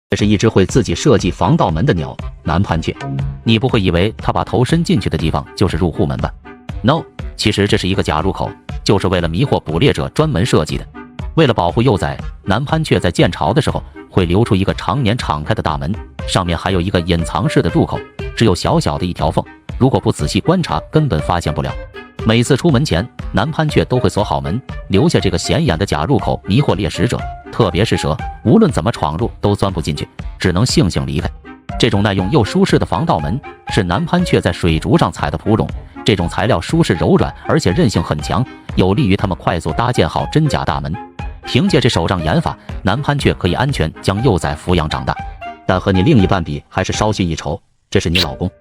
这是一只会自己设计防盗门的鸟——南攀雀。你不会以为它把头伸进去的地方就是入户门吧 ？No， 其实这是一个假入口，就是为了迷惑捕猎者专门设计的。为了保护幼崽，南攀雀在建巢的时候会留出一个常年敞开的大门，上面还有一个隐藏式的入口，只有小小的一条缝，如果不仔细观察，根本发现不了。每次出门前，南攀雀都会锁好门，留下这个显眼的假入口迷惑猎食者，特别是蛇，无论怎么闯入都钻不进去，只能悻悻离开。这种耐用又舒适的防盗门是南攀雀在水竹上采的蒲种，这种材料舒适柔软，而且韧性很强，有利于它们快速搭建好真假大门。凭借这手杖研法，南攀雀可以安全将幼崽抚养长大，但和你另一半比还是稍逊一筹，这是你老公。